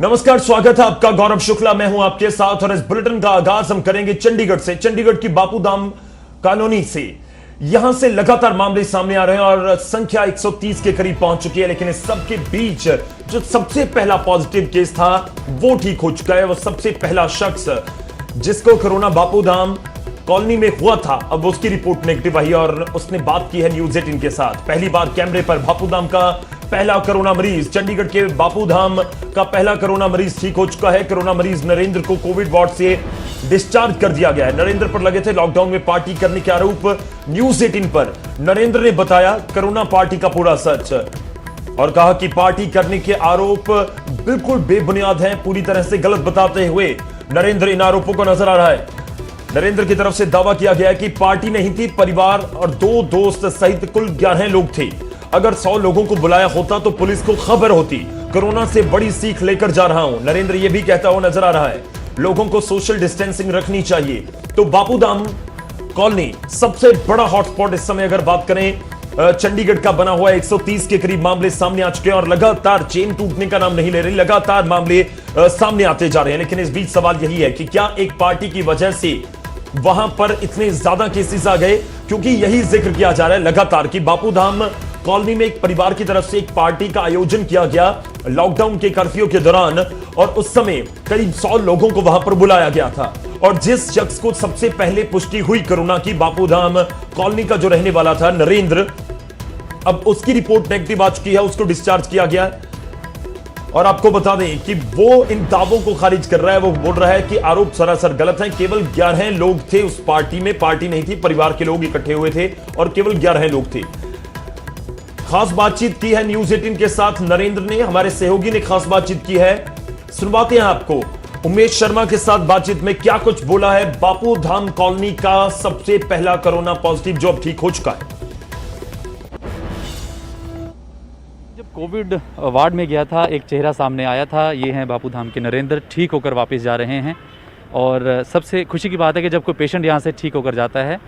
नमस्कार, स्वागत है आपका। गौरव शुक्ला मैं हूं आपके साथ और इस बुलेटिन का आगाज हम करेंगे चंडीगढ़ से। चंडीगढ़ की बापूधाम कॉलोनी से। यहां से लगातार मामले सामने आ रहे हैं और संख्या 130 के करीब पहुंच चुकी है। लेकिन इस सब के बीच जो सबसे पहला पॉजिटिव केस था वो ठीक हो चुका है। वो सबसे पहला शख्स जिसको कोरोना बापूधाम कॉलोनी में हुआ था, अब उसकी रिपोर्ट नेगेटिव आई और उसने बात की है न्यूज़ 18 के साथ। पहली बार कैमरे पर बापूधाम का पहला कोरोना मरीज, चंडीगढ़ के बापूधाम का पहला कोरोना मरीज ठीक हो चुका है। कोरोना मरीज नरेंद्र को कोविड वार्ड से डिस्चार्ज कर दिया गया है। नरेंद्र पर लगे थे लॉकडाउन में पार्टी करने के आरोप। न्यूज़ 18 पर नरेंद्र ने बताया कोरोना पार्टी का पूरा सच और कहा कि पार्टी करने के आरोप बिल्कुल बेबुनियाद हैं। पूरी तरह से गलत बताते हुए नरेंद्र इन आरोपों को नजर आ रहा है। नरेंद्र की तरफ से दावा किया गया है कि पार्टी नहीं थी, परिवार और 2 दोस्त सहित कुल 11 लोग थे। अगर 100 लोगों को बुलाया होता तो पुलिस को खबर होती। कोरोना से बड़ी सीख लेकर जा रहा हूं, नरेंद्र यह भी कहता हुआ नजर आ रहा है। लोगों को सोशल डिस्टेंसिंग रखनी चाहिए। तो बापूधाम कॉलोनी सबसे बड़ा हॉटस्पॉट इस समय अगर बात करें चंडीगढ़ का बना हुआ 130 के करीब मामले सामने आ चुके हैं और लगातार चेन टूटने का नाम नहीं ले रही। लगातार मामले सामने आते जा रहे हैं। लेकिन इस बीच सवाल यही है कि क्या एक पार्टी की वजह से वहां पर इतने ज्यादा केसेस आ गए? क्योंकि यही जिक्र किया जा रहा है लगातार कि बापूधाम कॉलोनी में एक परिवार की तरफ से एक पार्टी का आयोजन किया गया लॉकडाउन के कर्फ्यू के दौरान और उस समय करीब 100 लोगों को वहां पर बुलाया गया था। और जिस शख्स को सबसे पहले पुष्टि हुई कोरोना की, बापूधाम कॉलोनी का जो रहने वाला था नरेंद्र, अब उसकी रिपोर्ट नेगेटिव आ चुकी है, उसको डिस्चार्ज किया गया। और आपको बता दें कि वो इन दावों को खारिज कर रहा है। वो बोल रहा है कि आरोप सरासर गलत हैं। केवल 11 लोग थे उस पार्टी में, पार्टी नहीं थी, परिवार के लोग इकट्ठे हुए थे और केवल 11 लोग थे। खास बातचीत की है न्यूज़ 18 के साथ नरेंद्र ने, हमारे सहयोगी ने खास बातचीत की है। सुनवाते हैं आपको उमेश शर्मा के साथ बातचीत में क्या कुछ बोला है बापूधाम कॉलोनी का सबसे पहला कोरोना पॉजिटिव जो अब ठीक हो चुका है। जब कोविड वार्ड में गया था, एक चेहरा सामने आया था। ये हैं बापूधाम के नरेंद्र, ठीक होकर वापस जा रहे हैं और सबसे खुशी की बात है कि जब कोई पेशेंट यहाँ से ठीक होकर जाता है।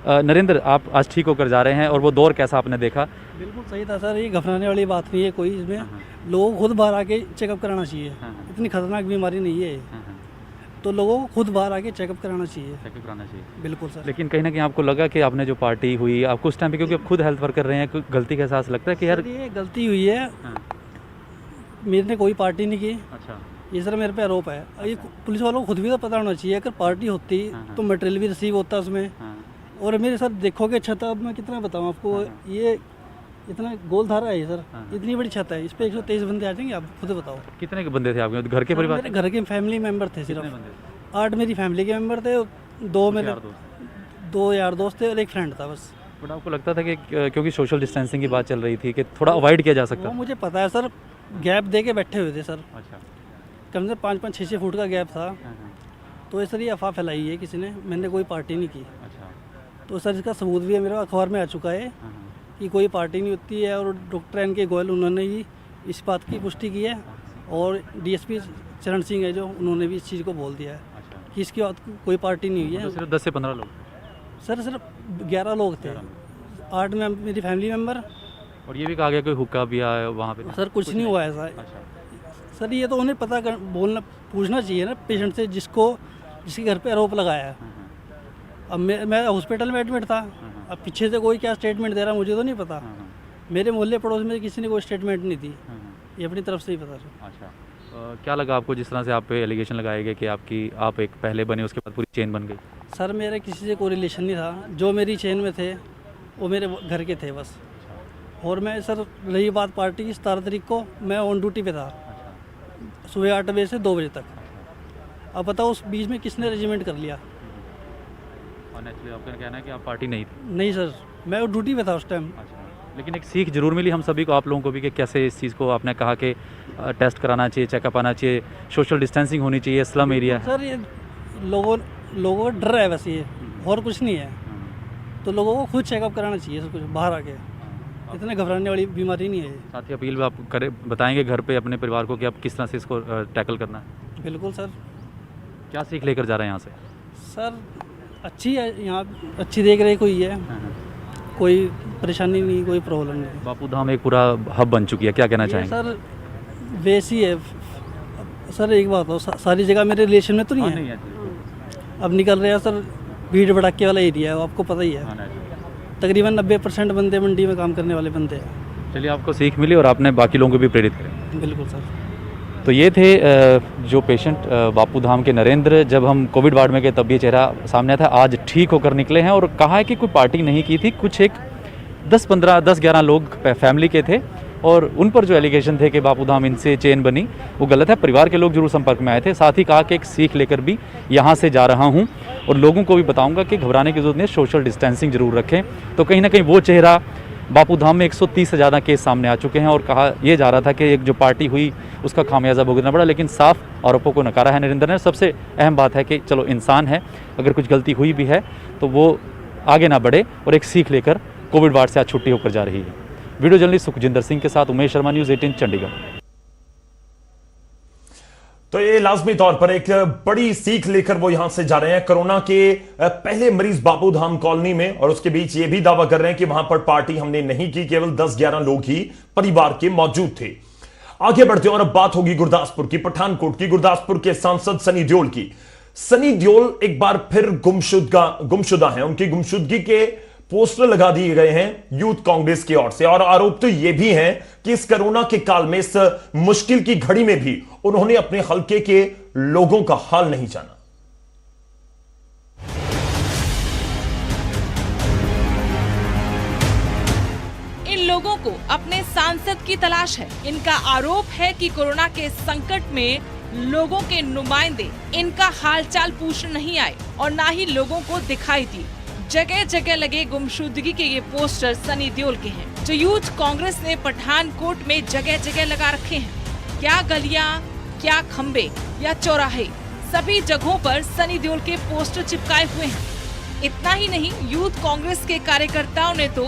नरेंद्र, आप आज ठीक होकर जा रहे हैं और वो दौर कैसा आपने देखा? बिल्कुल सही था सर, ये घबराने वाली बात नहीं है कोई। इसमें लोगों को खुद बाहर आके चेकअप कराना चाहिए। इतनी खतरनाक बीमारी नहीं है, तो लोगों को खुद बाहर आके चेकअप कराना चाहिए। चेकअप कराना चाहिए, बिल्कुल सर। लेकिन कहीं ना कहीं आपको लगा कि आपने जो पार्टी हुई आपको उस टाइम पे, क्योंकि आप खुद हेल्थ वर्कर रहे हैं, कोई गलती का एहसास लगता है कि यार ये गलती हुई है, मेरे कोई पार्टी नहीं की। अच्छा, ये सर मेरे पे आरोप है। ये पुलिस वालों को खुद भी तो पता होना चाहिए। अगर पार्टी होती तो मटेरियल भी रिसीव होता उसमें। और मेरे सर देखोगे छत, अब मैं कितना बताऊँ आपको, ये इतना गोल धारा है ये सर, इतनी बड़ी छत है, इस पे 123 बंदे आ जाएंगे। आप खुद बताओ कितने के बंदे थे आपके घर के परिवार? मेरे घर के फैमिली मेंबर थे सिर्फ 8 मेरी फैमिली के मेंबर थे, 2 मेरे 2 यार दोस्त थे और एक फ्रेंड था बस। बट आपको लगता था कि क्योंकि सोशल डिस्टेंसिंग की बात चल रही थी कि थोड़ा अवॉइड किया जा सकता? वो मुझे पता है सर, गैप दे के बैठे हुए थे सर। अच्छा, कम से 5-5, 6-6 फुट का गैप था। तो सर ये अफवाह फैलाई है किसी ने, मैंने कोई पार्टी नहीं की। अच्छा, तो सर इसका सबूत भी है, मेरे अखबार में आ चुका है कि कोई पार्टी नहीं होती है। और डॉक्टर एन के गोयल उन्होंने ही इस बात की पुष्टि की है और डीएसपी चरण सिंह है जो, उन्होंने भी इस चीज़ को बोल दिया है कि इसकी बात कोई पार्टी नहीं हुई है। सिर्फ 10 से 15 लोग? सर सिर्फ 11 लोग थे, 8 में मेरी फैमिली मेम्बर। और ये भी कहा गया कोई हुक्का भी आया वहाँ पे? सर कुछ नहीं हुआ ऐसा। सर ये तो उन्हें पता कर बोलना पूछना चाहिए ना पेशेंट से जिसके घर पे आरोप लगाया है। अब मैं हॉस्पिटल में एडमिट था, अब पीछे से कोई क्या स्टेटमेंट दे रहा मुझे तो नहीं पता। मेरे मोहल्ले पड़ोस में किसी ने कोई स्टेटमेंट नहीं दी, ये अपनी तरफ से ही पता चला। अच्छा, क्या लगा आपको जिस तरह से आप पे एलिगेशन लगाए गए कि आप एक पहले बने उसके बाद पूरी चेन बन गई? सर मेरे किसी से कोई रिलेशन नहीं था, जो मेरी चेन में थे वो मेरे घर के थे बस। और मैं सर, रही बात पार्टी की, 17 तारीख को मैं ऑन ड्यूटी पे था, सुबह 8 बजे से 2 बजे तक। अब बताओ उस बीच में किसने रेजिमेंट कर लिया? नेचुरली आपका कहना है कि आप पार्टी नहीं थी? नहीं सर, मैं ड्यूटी पे था उस टाइम। अच्छा, लेकिन एक सीख जरूर मिली हम सभी को, आप लोगों को भी, कि कैसे इस चीज़ को आपने कहा कि टेस्ट कराना चाहिए, चेकअप आना चाहिए, सोशल डिस्टेंसिंग होनी चाहिए, स्लम एरिया है। सर ये लोगों को डर है बस, ये और कुछ नहीं है। तो लोगों को खुद चेकअप कराना चाहिए सब कुछ बाहर आके, इतने घबराने वाली बीमारी नहीं है। साथ ही अपील भी आप बताएंगे घर पे अपने परिवार को कि आप किस तरह से इसको टैकल करना है? बिल्कुल सर। क्या सीख लेकर जा रहे हैं यहाँ से? सर अच्छी है यहाँ, अच्छी देख रही कोई है, कोई परेशानी नहीं, कोई प्रॉब्लम नहीं। बापूधाम एक पूरा हब बन चुकी है, क्या कहना ये चाहेंगे? सर वैसी है, सर एक बात हो, सारी जगह मेरे रिलेशन में तो नहीं है। अब निकल रहे हैं सर, भीड़ भड़ाके वाला एरिया है, आपको पता ही है। तकरीबन 90% बंदे मंडी में काम करने वाले बंदे हैं। चलिए, आपको सीख मिली और आपने बाकी लोगों को भी प्रेरित करें। बिल्कुल सर। तो ये थे जो पेशेंट बापू धाम के नरेंद्र। जब हम कोविड वार्ड में गए तब ये चेहरा सामने था, आज ठीक होकर निकले हैं और कहा है कि कोई पार्टी नहीं की थी, कुछ एक 10-11 लोग फैमिली के थे और उन पर जो एलिगेशन थे कि बापू धाम इनसे चेन बनी, वो गलत है। परिवार के लोग जरूर संपर्क में आए थे। साथ ही कहा कि एक सीख लेकर भी यहाँ से जा रहा हूँ और लोगों को भी बताऊँगा कि घबराने की जरूरत नहीं, सोशल डिस्टेंसिंग जरूर रखें। तो कहीं ना कहीं वो चेहरा, बापू धाम में 130 से ज़्यादा केस सामने आ चुके हैं और कहा यह जा रहा था कि एक जो पार्टी हुई उसका खामियाजा भुगतना पड़ा, लेकिन साफ आरोपों को नकारा है नरेंद्र ने। सबसे अहम बात है कि चलो इंसान है, अगर कुछ गलती हुई भी है तो वो आगे ना बढ़े और एक सीख लेकर कोविड वार्ड से आज छुट्टी होकर जा रही है। वीडियो जर्नलिस्ट सुखजिंदर सिंह के साथ उमेश शर्मा, न्यूज़ 18 चंडीगढ़। तो ये लाजमी तौर पर एक बड़ी सीख लेकर वो यहां से जा रहे हैं। कोरोना के पहले मरीज बापू धाम कॉलोनी में, और उसके बीच ये भी दावा कर रहे हैं कि वहां पर पार्टी हमने नहीं की, केवल 10-11 लोग ही परिवार के मौजूद थे। आगे बढ़ते हैं और अब बात होगी गुरदासपुर की, पठानकोट की। गुरदासपुर के सांसद सनी देओल की। सनी देओल एक बार फिर गुमशुदा हैं। उनकी गुमशुदगी के पोस्टर लगा दिए गए हैं यूथ कांग्रेस की ओर से, और आरोप तो यह भी है कि इस कोरोना के काल में, इस मुश्किल की घड़ी में भी उन्होंने अपने हलके के लोगों का हाल नहीं जाना। इन लोगों को अपने सांसद की तलाश है। इनका आरोप है कि कोरोना के संकट में लोगों के नुमाइंदे इनका हालचाल पूछने नहीं आए और ना ही लोगों को दिखाई दी। जगह जगह लगे गुमशुदगी के ये पोस्टर सनी देओल के हैं, जो यूथ कांग्रेस ने पठानकोट में जगह जगह लगा रखे हैं। क्या गलियां, क्या खंबे या चौराहे, सभी जगहों पर सनी देओल के पोस्टर चिपकाए हुए हैं। इतना ही नहीं, यूथ कांग्रेस के कार्यकर्ताओं ने तो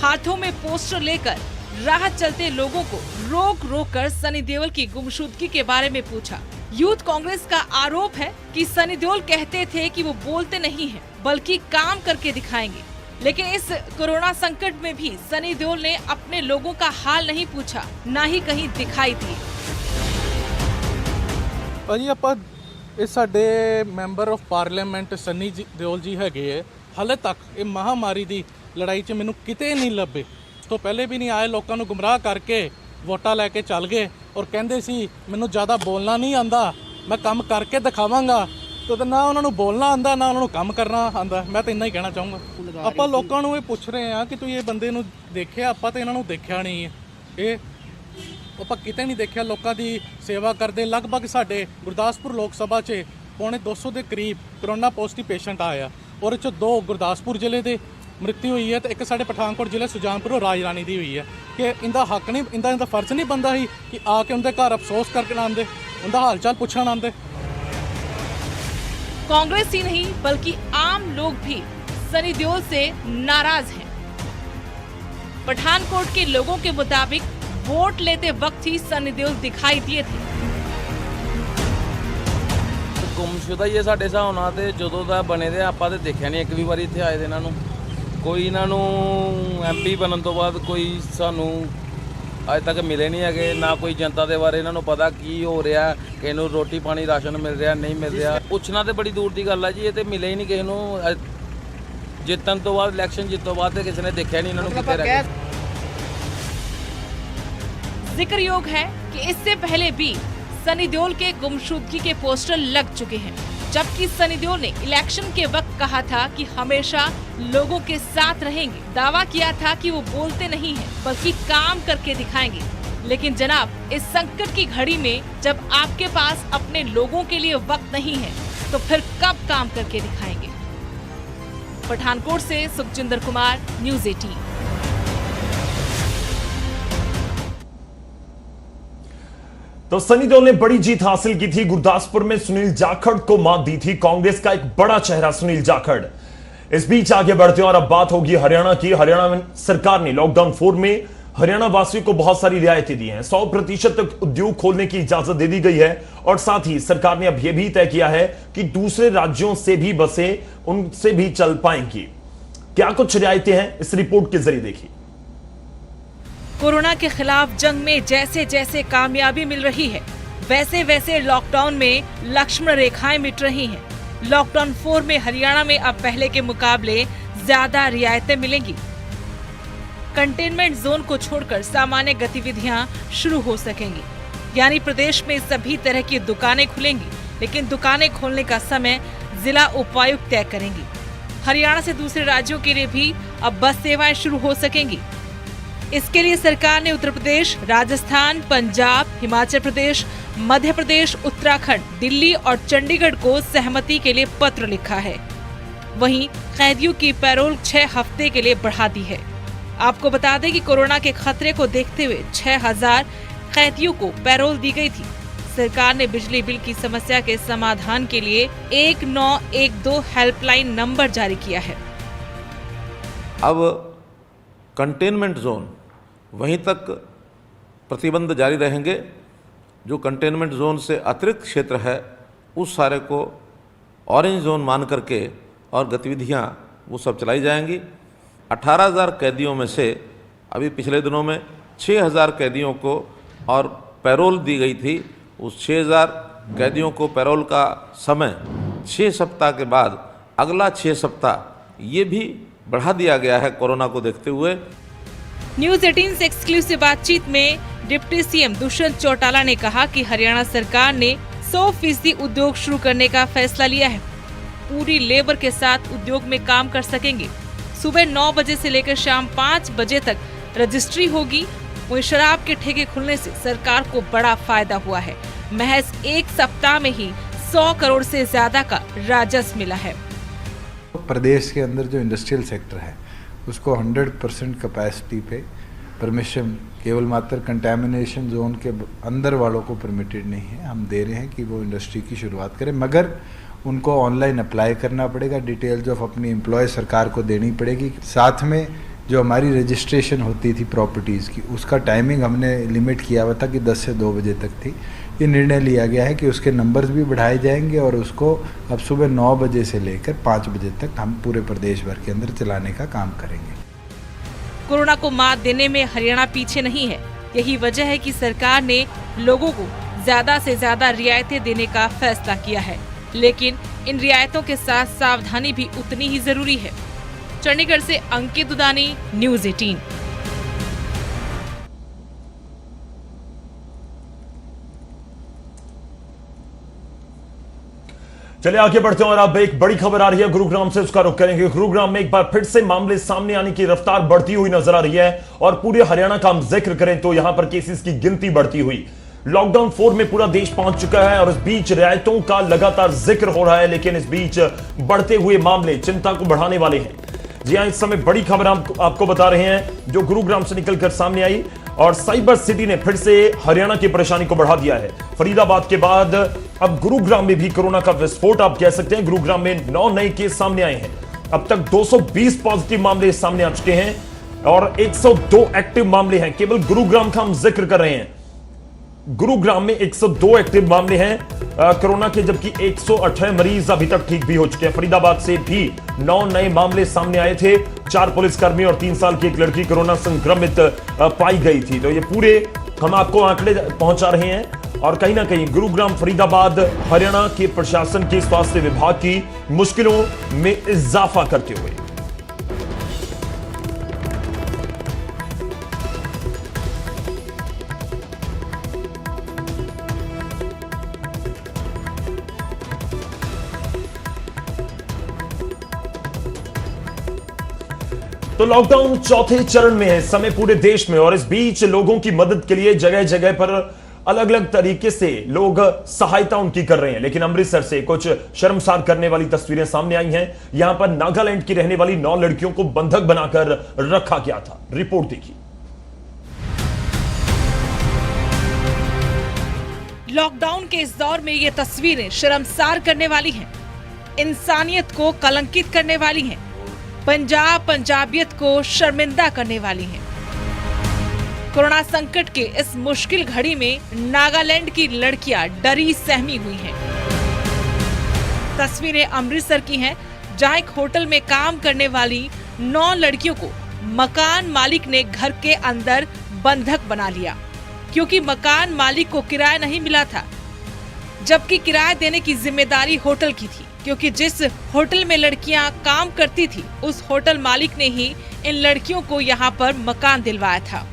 हाथों में पोस्टर लेकर राह चलते लोगों को रोक रोक कर सनी देओल की गुमशुदगी के बारे में पूछा। यूथ कांग्रेस का आरोप है कि सनी देओल कहते थे कि वो बोलते नहीं हैं, बल्कि काम करके दिखाएंगे। लेकिन इस कोरोना संकट में भी सनी देओल ने अपने लोगों का हाल नहीं पूछा, ना ही कहीं दिखाई दिए। ਭਾਜੀ ਆਪਾਂ ਇਹ ਸਾਡੇ member of parliament Sunny Deol ਜੀ ਹੈਗੇ ਹੈ, ਹਾਲੇ ਤੱਕ ਇਹ ਮਹਾਮਾਰੀ ਦੀ ਲੜਾਈ 'ਚ ਮੈਨੂੰ ਕਿਤੇ ਨਹੀਂ ਲੱਭੇ। ਤੋਂ ਪਹਿਲੇ ਵੀ ਨਹੀਂ ਆਏ, ਲੋਕਾਂ ਨੂੰ ਗੁੰਮਰਾਹ ਕਰਕੇ ਵੋਟਾਂ ਲੈ ਕੇ ਚੱਲ ਗਏ ਔਰ ਕਹਿੰਦੇ ਸੀ ਮੈਨੂੰ ਜ਼ਿਆਦਾ ਬੋਲਣਾ ਨਹੀਂ ਆਂਦਾ, ਮੈਂ ਕੰਮ ਕਰਕੇ ਦਿਖਾਵਾਂਗਾ। तो ना उन्होंने बोलना आंदा, ना उन्होंने काम करना आंदा। मैं तो इन्ना ही कहना चाहूँगा। ਆਪਾਂ ਲੋਕਾਂ ਨੂੰ ਇਹ ਪੁੱਛ ਰਹੇ ਹਾਂ ਕਿ ਤੁਸੀਂ ਇਹ ਬੰਦੇ ਨੂੰ ਦੇਖਿਆ? ਆਪਾਂ ਤਾਂ ਇਹਨਾਂ ਨੂੰ ਦੇਖਿਆ ਨਹੀਂ ਹੈ। ਇਹ ਆਪਾਂ ਕਿਤੇ ਨਹੀਂ ਦੇਖਿਆ। ਲੋਕਾਂ ਦੀ ਸੇਵਾ ਕਰਦੇ। ਲਗਭਗ ਸਾਡੇ ਗੁਰਦਾਸਪੁਰ ਲੋਕ ਸਭਾ 'ਚ ਪੌਣੇ 200 ਦੇ ਕਰੀਬ ਕਰੋਨਾ ਪੋਜ਼ਿਟਿਵ ਪੇਸ਼ੈਂਟ ਆਇਆ ਔਰ ਇਹ 'ਚੋਂ 2 ਗੁਰਦਾਸਪੁਰ ਜ਼ਿਲ੍ਹੇ ਦੇ ਮ੍ਰਿਤੂ ਹੋਈ ਹੈ ਤੇ ਇੱਕ ਸਾਡੇ ਪਠਾਨਕੋਟ ਜ਼ਿਲ੍ਹੇ ਸੁਜਾਨਪੁਰ ਰਾਜ ਰਾਣੀ ਦੀ ਹੋਈ ਹੈ। ਕਿ ਇਹਦਾ ਹੱਕ ਨਹੀਂ, ਇਹਦਾ ਫਰਜ਼ ਨਹੀਂ ਬਣਦਾ ਸੀ ਕਿ ਆ ਕੇ ਉਹਦੇ ਘਰ ਅਫਸੋਸ ਕਰਕੇ ਨਾ ਆਉਂਦੇ, ਉਹਦਾ ਹਾਲ ਚਾਲ ਪੁੱਛਣ ਆਉਂਦੇ। कांग्रेस ही नहीं बल्कि आम लोग भी सनी देओल से नाराज हैं। पठानकोट के लोगों के मुताबिक वोट लेते वक्त ही सनी देओल दिखाई दिए थे। ਗੁੰਮਸ਼ੁਦਾ ਹੀ ਹੈ ਸਾਡੇ ਹਿਸਾਬ ਨਾਲ, ਤੇ ਜਦੋਂ ਦਾ ਬਣੇ ਦੇ ਆਪਾਂ ਤੇ ਦੇਖਿਆ ਨਹੀਂ ਇੱਕ ਵੀ ਵਾਰੀ ਇੱਥੇ ਆਏ ਦੇ ਇਹਨਾਂ ਨੂੰ। ਕੋਈ ਇਹਨਾਂ ਨੂੰ ਐਮਪੀ ਬਣਨ ਤੋਂ ਬਾਅਦ ਕੋਈ ਸਾਨੂੰ ਅੱਜ ਤੱਕ ਮਿਲੇ ਨਹੀਂ ਹੈਗੇ, ਨਾ ਕੋਈ ਜਨਤਾ ਦੇ ਬਾਰੇ ਇਹਨਾਂ ਨੂੰ ਪਤਾ ਕੀ ਹੋ ਰਿਹਾ, ਕਿਸੇ ਨੂੰ ਰੋਟੀ ਪਾਣੀ ਰਾਸ਼ਨ ਮਿਲ ਰਿਹਾ ਨਹੀਂ ਮਿਲ ਰਿਹਾ। ਪੁੱਛਣਾ ਤੇ ਬੜੀ ਦੂਰ ਦੀ ਗੱਲ ਹੈ ਜੀ, ਇਹ ਤੇ ਮਿਲੇ ਹੀ ਨਹੀਂ ਕਿਸੇ ਨੂੰ। ਜਿੱਤਣ ਤੋਂ ਬਾਅਦ, ਇਲੈਕਸ਼ਨ ਜਿੱਤਣ ਤੋਂ ਬਾਅਦ ਤੇ ਕਿਸੇ ਨੇ ਦੇਖਿਆ ਨਹੀਂ ਇਹਨਾਂ ਨੂੰ ਕਿੱਥੇ ਰਹਿ ਗਏ। जिक्रयोग है कि इससे पहले भी सनी देओल के गुमशुदगी के पोस्टर लग चुके हैं, जबकि सनी देओल ने इलेक्शन के वक्त कहा था कि हमेशा लोगों के साथ रहेंगे। दावा किया था कि वो बोलते नहीं हैं बल्कि काम करके दिखाएंगे। लेकिन जनाब, इस संकट की घड़ी में जब आपके पास अपने लोगों के लिए वक्त नहीं है तो फिर कब काम करके दिखाएंगे। पठानकोट से सुखजिंदर कुमार, न्यूज़ 18। तो सनी देओल ने बड़ी जीत हासिल की थी। गुरदासपुर में सुनील जाखड़ को मात दी थी, कांग्रेस का एक बड़ा चेहरा सुनील जाखड़। इस बीच आगे बढ़ते हैं और अब बात होगी हरियाणा की। हरियाणा में सरकार ने लॉकडाउन 4 में हरियाणा वासियों को बहुत सारी रियायतें दी हैं। 100% तक उद्योग खोलने की इजाजत दे दी गई है और साथ ही सरकार ने अब यह भी तय किया है कि दूसरे राज्यों से भी बसें उनसे भी चल पाएंगी। क्या कुछ रियायतें हैं, इस रिपोर्ट के जरिए देखिए। कोरोना के खिलाफ जंग में जैसे जैसे कामयाबी मिल रही है, वैसे वैसे लॉकडाउन में लक्ष्मण रेखाएं मिट रही हैं। लॉकडाउन 4 में हरियाणा में अब पहले के मुकाबले ज्यादा रियायतें मिलेंगी। कंटेनमेंट जोन को छोड़कर सामान्य गतिविधियां शुरू हो सकेंगी, यानी प्रदेश में सभी तरह की दुकानें खुलेंगी, लेकिन दुकानें खोलने का समय जिला उपायुक्त तय करेंगी। हरियाणा से दूसरे राज्यों के लिए भी अब बस सेवाएं शुरू हो सकेंगी। इसके लिए सरकार ने उत्तर प्रदेश, राजस्थान, पंजाब, हिमाचल प्रदेश, मध्य प्रदेश, उत्तराखंड, दिल्ली और चंडीगढ़ को सहमति के लिए पत्र लिखा है। वहीं कैदियों की पैरोल 6 हफ्ते के लिए बढ़ा दी है। आपको बता दें कि कोरोना के खतरे को देखते हुए 6000 कैदियों को पैरोल दी गई थी। सरकार ने बिजली बिल की समस्या के समाधान के लिए 1912 हेल्पलाइन नंबर जारी किया है। अब कंटेनमेंट जोन वहीं तक प्रतिबंध जारी रहेंगे। जो कंटेनमेंट जोन से अतिरिक्त क्षेत्र है उस सारे को ऑरेंज जोन मान करके और गतिविधियां वो सब चलाई जाएंगी। 18,000 कैदियों में से अभी पिछले दिनों में 6,000 कैदियों को और पैरोल दी गई थी। उस 6,000 कैदियों को पैरोल का समय 6 सप्ताह के बाद अगला 6 सप्ताह ये भी बढ़ा दिया गया है कोरोना को देखते हुए। न्यूज 18 से एक्सक्लूसिव बातचीत में डिप्टी सीएम दुष्यंत चौटाला ने कहा कि हरियाणा सरकार ने 100% उद्योग शुरू करने का फैसला लिया है। पूरी लेबर के साथ उद्योग में काम कर सकेंगे। सुबह 9 बजे से लेकर शाम 5 बजे तक रजिस्ट्री होगी। वहीं शराब के ठेके खुलने से सरकार को बड़ा फायदा हुआ है। महज 1 सप्ताह में ही 100 करोड़ से ज्यादा का राजस्व मिला है। प्रदेश के अंदर जो इंडस्ट्रियल सेक्टर है उसको 100% कैपेसिटी पे परमिशन केवल मात्र कंटेमिनेशन जोन के अंदर वालों को परमिटेड नहीं है। हम दे रहे हैं कि वो इंडस्ट्री की शुरुआत करें, मगर उनको ऑनलाइन अप्लाई करना पड़ेगा। डिटेल्स ऑफ अपनी एम्प्लॉय सरकार को देनी पड़ेगी। साथ में जो हमारी रजिस्ट्रेशन होती थी प्रॉपर्टीज़ की, उसका टाइमिंग हमने लिमिट किया हुआ था कि 10 से 2 बजे तक थी। ये निर्णय लिया गया है कि उसके नंबर्स भी बढ़ाए जाएंगे और उसको अब सुबह 9 बजे से लेकर 5 बजे तक हम पूरे प्रदेश भर के अंदर चलाने का काम करेंगे। कोरोना को मात देने में हरियाणा पीछे नहीं है। यही वजह है कि सरकार ने लोगों को ज्यादा से ज्यादा रियायतें देने का फैसला किया है, लेकिन इन रियायतों के साथ सावधानी भी उतनी ही जरूरी है। चंडीगढ़ से अंकित दुदानी, न्यूज 18। चलिए आगे बढ़ते हैं और अब एक बड़ी खबर आ रही है गुरुग्राम से, उसका रुख करेंगे। गुरुग्राम में एक बार फिर से मामले सामने आने की रफ्तार बढ़ती हुई नजर आ रही है और पूरे हरियाणा का हम जिक्र करें तो यहां पर केसेस की गिनती बढ़ती हुई लॉकडाउन 4 में पूरा देश पहुंच चुका है और इस बीच रियायतों का लगातार जिक्र हो रहा है, लेकिन इस बीच बढ़ते हुए मामले चिंता को बढ़ाने वाले हैं। जी हां, इस समय बड़ी खबर आपको बता रहे हैं जो गुरुग्राम से निकलकर सामने आई और साइबर सिटी ने फिर से हरियाणा की परेशानी को बढ़ा दिया है। फरीदाबाद के बाद अब गुरुग्राम में भी कोरोना का विस्फोट आप कह सकते हैं। गुरुग्राम में 9 नए केस सामने आए हैं। अब तक 220 पॉजिटिव मामले सामने आ चुके हैं और 102 एक्टिव मामले हैं। केवल गुरुग्राम का हम जिक्र कर रहे हैं। गुरुग्राम में 102 एक्टिव मामले हैं कोरोना के, जबकि 118 मरीज अभी तक ठीक भी हो चुके हैं। फरीदाबाद से भी 9 नए मामले सामने आए थे। 4 पुलिसकर्मी और 3 साल की एक लड़की कोरोना संक्रमित पाई गई थी। तो ये पूरे हम आपको आंकड़े पहुंचा रहे हैं और कहीं ना कहीं गुरुग्राम, फरीदाबाद हरियाणा के प्रशासन के स्वास्थ्य विभाग की मुश्किलों में इजाफा करते हुए। तो लॉकडाउन चौथे चरण में है इस समय पूरे देश में और इस बीच लोगों की मदद के लिए जगह जगह पर अलग अलग तरीके से लोग सहायता उनकी कर रहे हैं। लेकिन अमृतसर से कुछ शर्मसार करने वाली तस्वीरें सामने आई हैं। यहां पर नागालैंड की रहने वाली 9 लड़कियों को बंधक बनाकर रखा गया था। रिपोर्ट देखिए। लॉकडाउन के इस दौर में ये तस्वीरें शर्मसार करने वाली हैं, इंसानियत को कलंकित करने वाली हैं, पंजाबियत को शर्मिंदा करने वाली हैं। कोरोना संकट के इस मुश्किल घड़ी में नागालैंड की लड़कियां डरी सहमी हुई हैं। तस्वीरें अमृतसर की हैं, जहां एक होटल में काम करने वाली 9 लड़कियों को मकान मालिक ने घर के अंदर बंधक बना लिया। क्योंकि मकान मालिक को किराया नहीं मिला था, जबकि किराया देने की जिम्मेदारी होटल की थी, क्योंकि जिस होटल में लड़कियां काम करती थी उस होटल मालिक ने ही इन लड़कियों को यहाँ पर मकान दिलवाया था।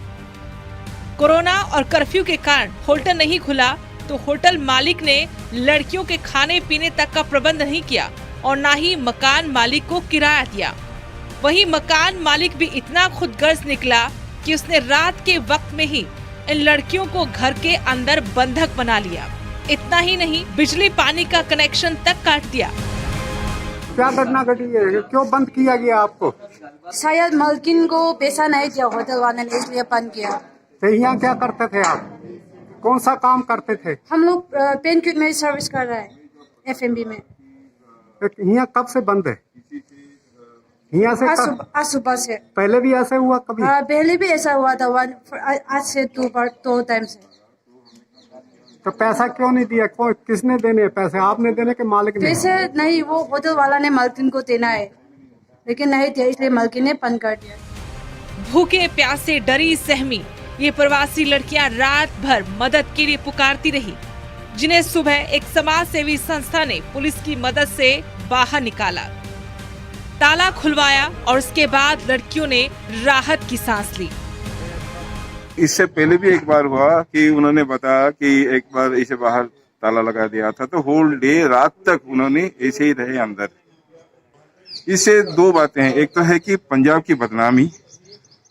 कोरोना और कर्फ्यू के कारण होटल नहीं खुला तो होटल मालिक ने लड़कियों के खाने पीने तक का प्रबंध नहीं किया और न ही मकान मालिक को किराया दिया। वहीं मकान मालिक भी इतना खुदगर्ज निकला कि उसने रात के वक्त में ही इन लड़कियों को घर के अंदर बंधक बना लिया। इतना ही नहीं, बिजली पानी का कनेक्शन तक काट दिया। क्या घटना घटी है, क्यों बंद किया गया आपको? शायद मालकिन को पैसा नहीं दिया होटल वाले ने, इसलिए बंद किया। तो यहाँ क्या करते थे आप, कौन सा काम करते थे? हम लोग पेनक्यूट में सर्विस कर रहे हैं, एफएमबी में। यहाँ कब से बंद है? यहाँ से आज सुबह से। पहले भी ऐसा हुआ कभी? हाँ, पहले भी ऐसा हुआ था, आज से 2 टाइम से। तो पैसा क्यों नहीं दिया, किसने देने पैसे, आपने देने के मालिक ने? पैसे नहीं, वो होटल वाला ने मालकिन को देना है, लेकिन नहीं दिया, इसलिए मालकिन ने बंद कर दिया। भूखे प्यासे डरी सहमी ये प्रवासी लड़कियां रात भर मदद के लिए पुकारती रही, जिन्हें सुबह एक समाज सेवी संस्था ने पुलिस की मदद से बाहर निकाला, ताला खुलवाया और उसके बाद लड़कियों ने राहत की सांस ली। इससे पहले भी एक बार हुआ कि उन्होंने बताया कि एक बार इसे बाहर ताला लगा दिया था, तो होल डे रात तक उन्होंने ऐसे ही रहे अंदर। इससे दो बातें हैं, एक तो है कि पंजाब की बदनामी,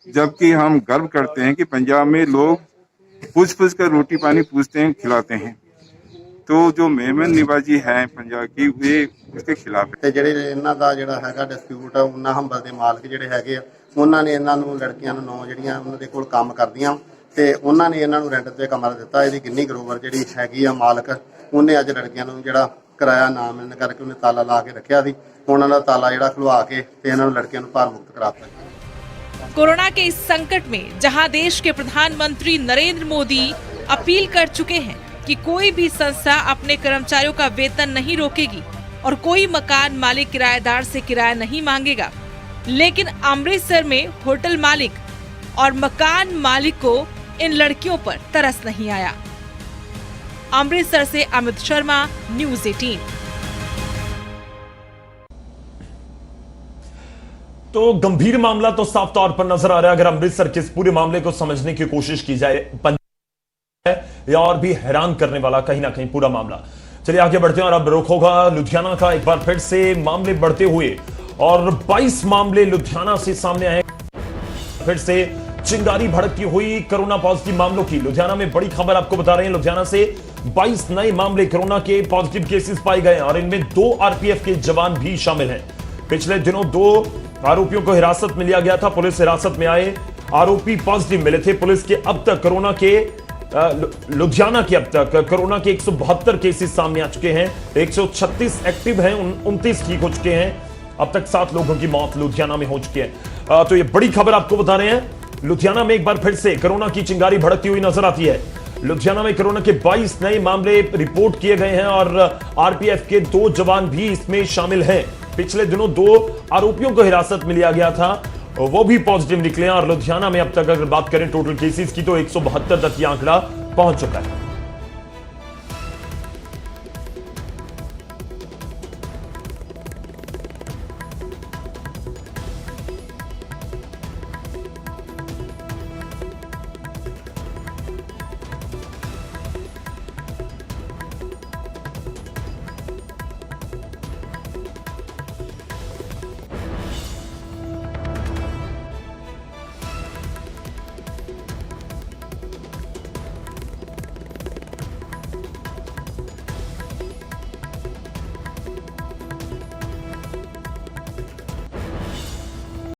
जबकि हम गर्व करते हैं कि पंजाब में लोग पूछ कर रोटी पानी पूछते हैं, खिलाते हैं। तो जो मेहमान निवाजी है पंजाब की, वे उसके खिलाफ है। ਜਿਹੜੇ ਇਹਨਾਂ ਦਾ ਜਿਹੜਾ ਹੈਗਾ ਡਿਸਪਿਊਟ ਆ, ਉਹਨਾਂ ਹੰਬਲ ਦੇ ਮਾਲਕ ਜਿਹੜੇ ਹੈਗੇ ਆ, ਉਹਨਾਂ ਨੇ ਇਹਨਾਂ ਨੂੰ ਲੜਕੀਆਂ ਨੂੰ 9 ਜਿਹੜੀਆਂ ਉਹਨਾਂ ਦੇ ਕੋਲ ਕੰਮ ਕਰਦੀਆਂ ਤੇ ਉਹਨਾਂ ਨੇ ਇਹਨਾਂ ਨੂੰ ਰੈਂਟ ਤੇ ਕਮਰਾ ਦਿੱਤਾ। ਇਹਦੀ ਗਿੰਨੀ ਗਰੋਵਰ ਜਿਹੜੀ ਹੈਗੀ ਆ ਮਾਲਕ, ਉਹਨੇ ਅੱਜ ਲੜਕੀਆਂ ਨੂੰ ਜਿਹੜਾ ਕਿਰਾਇਆ ਨਾ ਮਿਲਣ ਕਰਕੇ ਉਹਨੇ ਤਾਲਾ ਲਾ ਕੇ ਰੱਖਿਆ ਸੀ। ਉਹਨਾਂ ਦਾ ਤਾਲਾ ਜਿਹੜਾ ਖੁਲਵਾ ਕੇ ਤੇ ਇਹਨਾਂ ਨੂੰ ਲੜਕੀਆਂ ਨੂੰ ਭਾਰ ਮੁਕਤ ਕਰਾਤਾ। कोरोना के इस संकट में जहां देश के प्रधानमंत्री नरेंद्र मोदी अपील कर चुके हैं कि कोई भी संस्था अपने कर्मचारियों का वेतन नहीं रोकेगी और कोई मकान मालिक किराएदार से किराया नहीं मांगेगा, लेकिन अमृतसर में होटल मालिक और मकान मालिक को इन लड़कियों पर तरस नहीं आया। अमृतसर से अमित शर्मा, न्यूज़ 18। तो गंभीर मामला तो साफ तौर पर नजर आ रहा है। अगर अमृतसर के इस पूरे मामले को समझने की कोशिश की जाए, या और भी हैरान करने वाला कहीं ना कहीं पूरा मामला। चलिए आगे बढ़ते हैं और अब रुख होगा लुधियाना का। एक बार फिर से मामले बढ़ते हुए और 22 मामले लुधियाना से सामने आए। फिर से चिंगारी भड़कती हुई कोरोना पॉजिटिव मामलों की। लुधियाना में बड़ी खबर आपको बता रहे हैं, लुधियाना से 22 नए मामले कोरोना के पॉजिटिव केसेस पाए गए और इनमें 2 आरपीएफ के जवान भी शामिल हैं। पिछले दिनों 2 आरोपियों को हिरासत में लिया गया था। पुलिस हिरासत में आए आरोपी पॉजिटिव मिले थे। पुलिस के अब तक कोरोना के लुधियाना के अब तक कोरोना के 172 केसेस सामने आ चुके हैं। 136 एक्टिव हैं, 29 ठीक हो चुके हैं। अब तक 7 लोगों की मौत लुधियाना में हो चुकी है। तो ये बड़ी खबर आपको बता रहे हैं। लुधियाना में एक बार फिर से कोरोना की चिंगारी भड़कती हुई नजर आती है। लुधियाना में कोरोना के 22 नए मामले रिपोर्ट किए गए हैं और आरपीएफ के 2 जवान भी इसमें शामिल हैं। पिछले दिनों 2 आरोपियों को हिरासत में लिया गया था, वो भी पॉजिटिव निकले और लुधियाना में अब तक अगर बात करें टोटल केसेस की तो 172 तक यह आंकड़ा पहुंच चुका है।